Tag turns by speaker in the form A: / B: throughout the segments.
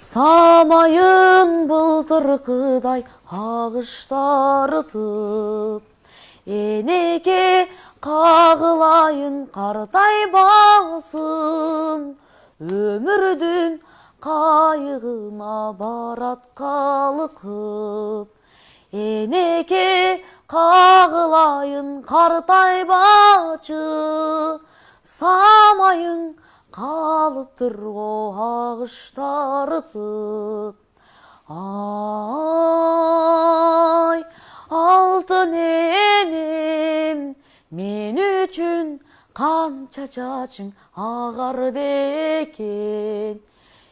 A: Самайын былтыркыдай агыштартып, энеке кагылайын картай басын, өмүрдүн кайыгына барат калыкып. Энеке кагылайын картай бачы, самайың калыптыр го агыштартып. Ай, алтын энем, мен үчүн канча чачың агарды экен.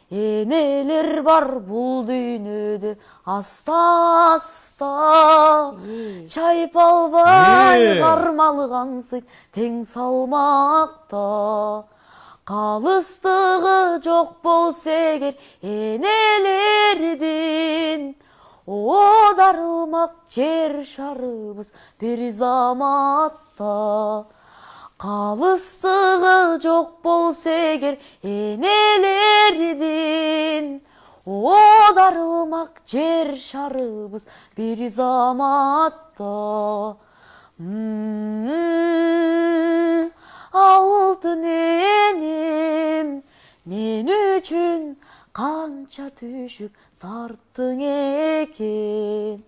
A: Энелер бар бул дүйнөдө аста-аста, чайпалбай кармалгансың тең салмакта. Калыстыгы жок болсо эгер энелердин, о дарылмак жер шарыбыз бир заматта. Калыстыгы жок болсо эгер энелердин, о дарылмак жер шарыбыз бир заматта. Алтын энем, мен үчүн канча түшүк тарттың экен.